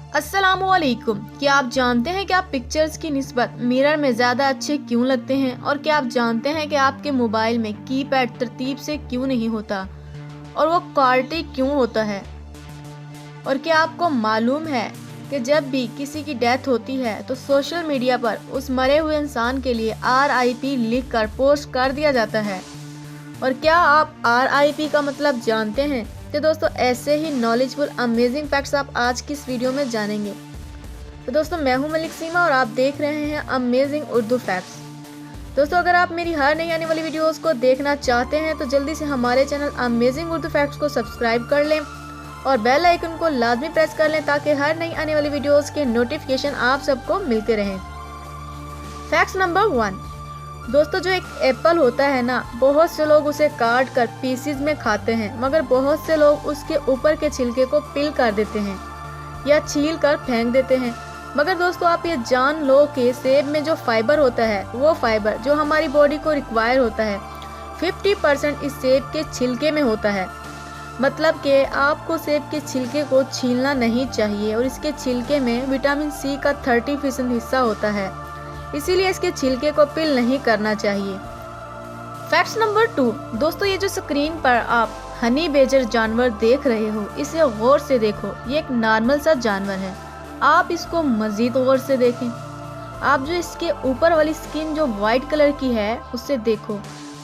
अस्सलामुअलैकुम। क्या आप जानते हैं कि आप पिक्चर्स की निस्बत मिरर में ज़्यादा अच्छे क्यों लगते हैं? और क्या आप जानते हैं कि आपके मोबाइल में कीपैड तरतीब से क्यों नहीं होता और वो क्वालिटी क्यों होता है? और क्या आपको मालूम है कि जब भी किसी की डेथ होती है तो सोशल मीडिया पर उस मरे हुए इंसान के लिए RIP लिख कर पोस्ट कर दिया जाता है? और क्या आप RIP का मतलब जानते हैं? तो दोस्तों ऐसे ही नॉलेजफुल अमेजिंग फैक्ट्स आप आज की इस वीडियो में जानेंगे। तो दोस्तों मैं हूं मलिक सीमा और आप देख रहे हैं अमेजिंग उर्दू फैक्ट्स। दोस्तों अगर आप मेरी हर नई आने वाली वीडियोस को देखना चाहते हैं तो जल्दी से हमारे चैनल अमेजिंग उर्दू फैक्ट्स को सब्सक्राइब कर लें और बेल आइकन को लाजमी प्रेस कर लें ताकि हर नई आने वाली वीडियोस के नोटिफिकेशन आप सबको मिलते रहें। Facts number 1। दोस्तों जो एक एप्पल होता है ना, बहुत से लोग उसे काट कर पीसीज में खाते हैं, मगर बहुत से लोग उसके ऊपर के छिलके को पील कर देते हैं या छील कर फेंक देते हैं। मगर दोस्तों आप ये जान लो कि सेब में जो फाइबर होता है, वो फाइबर जो हमारी बॉडी को रिक्वायर होता है, 50% इस सेब के छिलके में होता है। मतलब कि आपको सेब के छिलके को छीलना नहीं चाहिए और इसके छिलके में विटामिन C का 30% हिस्सा होता है, इसीलिए इसके छिलके को पील नहीं करना चाहिए। Facts number 2। दोस्तों ये जो स्क्रीन पर आप हनी बेजर जानवर देख रहे हो, इसे गौर से देखो। ये एक नॉर्मल सा जानवर है, आप इसको मजीद गौर से देखें। आप जो इसके ऊपर वाली स्किन जो वाइट कलर की है उसे देखो।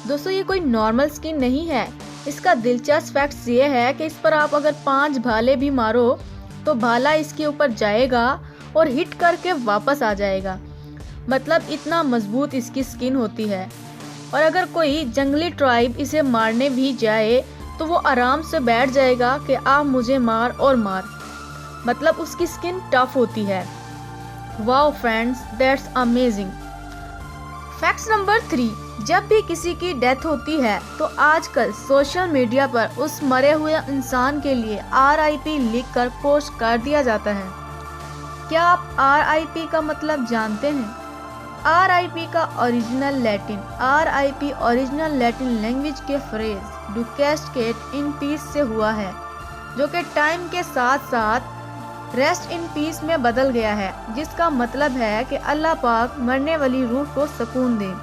दोस्तों ये कोई नॉर्मल स्किन नहीं है। इसका दिलचस्प फैक्ट ये है कि इस पर आप अगर 5 भाले भी मारो तो भाला इसके ऊपर जाएगा और हिट करके वापस आ जाएगा। मतलब इतना मजबूत इसकी स्किन होती है। और अगर कोई जंगली ट्राइब इसे मारने भी जाए तो वो आराम से बैठ जाएगा कि आप मुझे मार और मार। मतलब उसकी स्किन टफ होती है। Wow friends, that's amazing. Facts number 3। जब भी किसी की डेथ होती है तो आजकल सोशल मीडिया पर उस मरे हुए इंसान के लिए RIP लिख कर पोस्ट कर दिया जाता है। क्या आप RIP का मतलब जानते हैं? RIP का ओरिजिनल लैटिन लैंग्वेज के phrase do cascade in peace से हुआ है, जो कि टाइम के साथ साथ रेस्ट इन पीस में बदल गया है, जिसका मतलब है कि अल्लाह पाक मरने वाली रूह को सुकून दे।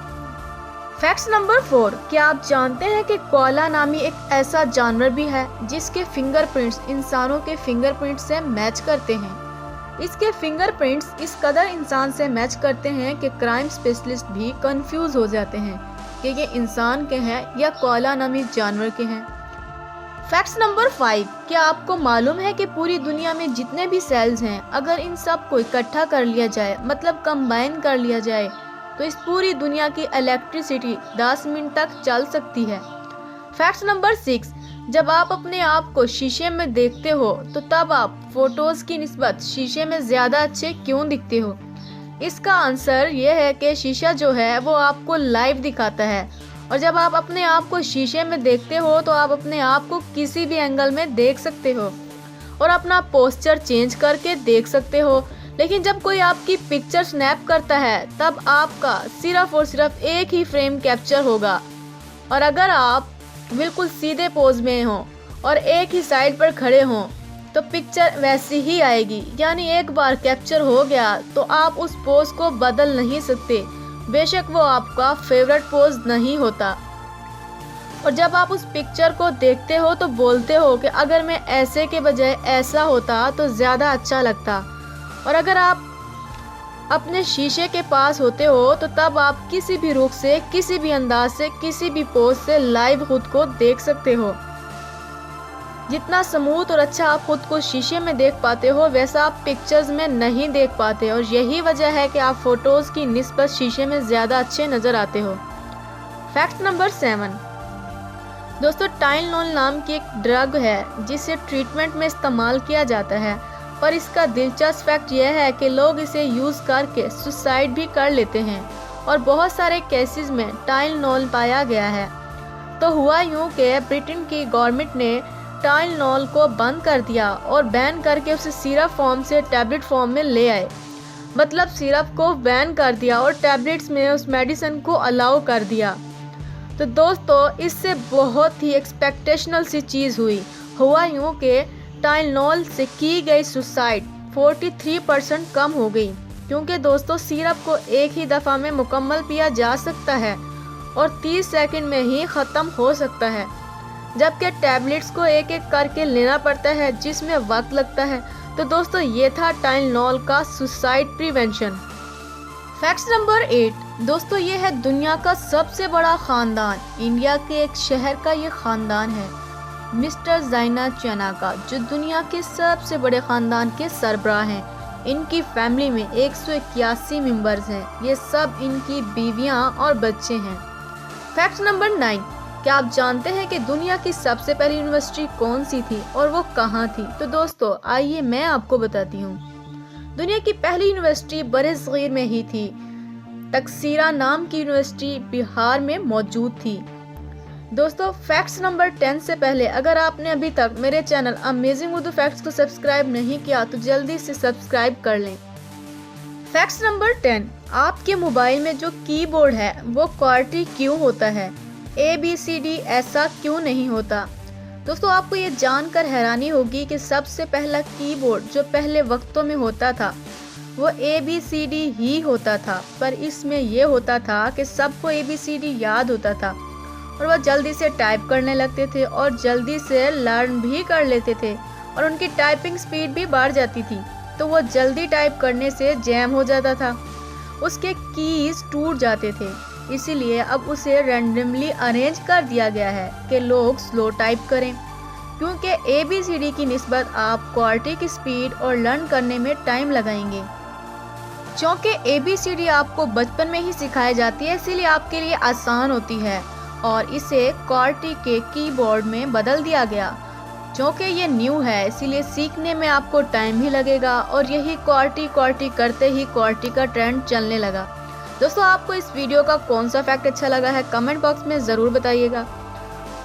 Facts number 4। क्या आप जानते हैं कि कोआला नामी एक ऐसा जानवर भी है जिसके फिंगरप्रिंट्स इंसानों के फिंगरप्रिंट से मैच करते हैं। इसके फिंगरप्रिंट्स इस कदर इंसान से मैच करते हैं कि क्राइम स्पेशलिस्ट भी कंफ्यूज हो जाते हैं कि ये इंसान के हैं या कोआला नामी जानवर के हैं। Facts number 5। क्या आपको मालूम है कि पूरी दुनिया में जितने भी सेल्स हैं, अगर इन सब को इकट्ठा कर लिया जाए, मतलब कंबाइन कर लिया जाए, तो इस पूरी दुनिया की इलेक्ट्रिसिटी 10 मिनट तक चल सकती है। Facts number 6। जब आप अपने आप को शीशे में देखते हो तो तब आप फोटोज की निस्बत शीशे में ज्यादा अच्छे क्यों दिखते हो? इसका आंसर ये है कि शीशा जो है वो आपको लाइव दिखाता है, और जब आप अपने आप को शीशे में देखते हो तो आप अपने आप को किसी भी एंगल में देख सकते हो और अपना पोस्चर चेंज करके देख सकते हो। लेकिन जब कोई आपकी पिक्चर स्नैप करता है तब आपका सिर्फ और सिर्फ एक ही फ्रेम कैप्चर होगा, और अगर आप बिल्कुल सीधे पोज में हो और एक ही साइड पर खड़े हो तो पिक्चर वैसी ही आएगी। यानी एक बार कैप्चर हो गया तो आप उस पोज को बदल नहीं सकते, बेशक वो आपका फेवरेट पोज नहीं होता। और जब आप उस पिक्चर को देखते हो तो बोलते हो कि अगर मैं ऐसे के बजाय ऐसा होता तो ज़्यादा अच्छा लगता। और अगर आप अपने शीशे के पास होते हो तो तब आप किसी भी रुख से, किसी भी अंदाज से, किसी भी पोज से लाइव खुद को देख सकते हो। जितना स्मूथ और अच्छा आप खुद को शीशे में देख पाते हो वैसा आप पिक्चर्स में नहीं देख पाते, और यही वजह है कि आप फोटोज की निस्बत शीशे में ज़्यादा अच्छे नज़र आते हो। Fact number 7। दोस्तों टाइलनॉल नाम की एक ड्रग है जिसे ट्रीटमेंट में इस्तेमाल किया जाता है, पर इसका दिलचस्प फैक्ट यह है कि लोग इसे यूज़ करके सुसाइड भी कर लेते हैं, और बहुत सारे केसेस में टाइलनॉल पाया गया है। तो हुआ यूँ कि ब्रिटेन की गवर्नमेंट ने टाइलनॉल को बंद कर दिया और बैन करके उसे सिरप फॉर्म से टैबलेट फॉर्म में ले आए। मतलब सिरप को बैन कर दिया और टैबलेट्स में उस मेडिसिन को अलाउ कर दिया। तो दोस्तों इससे बहुत ही एक्सपेक्टेशनल सी चीज़ हुआ यूँ कि टाइलनॉल से की गई सुसाइड 43% कम हो गई, क्योंकि दोस्तों सिरप को एक ही दफ़ा में मुकम्मल पिया जा सकता है और 30 सेकंड में ही ख़त्म हो सकता है, जबकि टैबलेट्स को एक एक करके लेना पड़ता है जिसमें वक्त लगता है। तो दोस्तों ये था टाइलेनॉल का सुसाइड प्रिवेंशन। फैक्ट नंबर 8 दोस्तों, ये है दुनिया का सबसे बड़ा ख़ानदान। इंडिया के एक शहर का ये ख़ानदान है मिस्टर ज़ाइना चना का, जो दुनिया के सबसे बड़े ख़ानदान के सरबराह हैं। इनकी फैमिली में 181 मेंबर्स हैं। ये सब इनकी बीवियां और बच्चे हैं। फैक्ट नंबर 9, क्या आप जानते हैं कि दुनिया की सबसे पहली यूनिवर्सिटी कौन सी थी और वो कहाँ थी? तो दोस्तों आइए मैं आपको बताती हूँ। दुनिया की पहली यूनिवर्सिटी बरसगीर में ही थी। तकसीरा नाम की यूनिवर्सिटी बिहार में मौजूद थी। दोस्तों फैक्ट्स नंबर 10 से पहले अगर आपने अभी तक मेरे चैनल अमेजिंग उर्दू फैक्ट्स को सब्सक्राइब नहीं किया तो जल्दी से सब्सक्राइब कर लें। फैक्ट्स नंबर 10, आपके मोबाइल में जो कीबोर्ड है वो क्वार्टी क्यों होता है? ABCD ऐसा क्यों नहीं होता? दोस्तों आपको ये जानकर हैरानी होगी कि सबसे पहला कीबोर्ड जो पहले वक्तों में होता था वो ABCD ही होता था, पर इसमें ये होता था कि सबको ABCD याद होता था और वह जल्दी से टाइप करने लगते थे और जल्दी से लर्न भी कर लेते थे और उनकी टाइपिंग स्पीड भी बढ़ जाती थी। तो वो जल्दी टाइप करने से जैम हो जाता था, उसके कीज टूट जाते थे। इसीलिए अब उसे रैंडमली अरेंज कर दिया गया है कि लोग स्लो टाइप करें, क्योंकि ABCD की निस्बत आप क्वार्टी की स्पीड और लर्न करने में टाइम लगाएंगे। क्योंकि ABCD आपको बचपन में ही सिखाई जाती है, इसीलिए आपके लिए आसान होती है और इसे क्वार्टी के कीबोर्ड में बदल दिया गया। क्योंकि ये न्यू है इसीलिए सीखने में आपको टाइम भी लगेगा और यही क्वार्टी करते ही क्वार्टी का ट्रेंड चलने लगा। दोस्तों आपको इस वीडियो का कौन सा फैक्ट अच्छा लगा है कमेंट बॉक्स में ज़रूर बताइएगा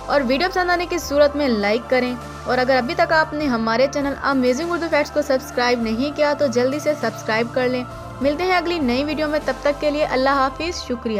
और वीडियो पसंद आने की सूरत में लाइक करें। और अगर अभी तक आपने हमारे चैनल अमेजिंग उर्दू फैक्ट्स को सब्सक्राइब नहीं किया तो जल्दी से सब्सक्राइब कर लें। मिलते हैं अगली नई वीडियो में, तब तक के लिए अल्लाह हाफिज़, शुक्रिया।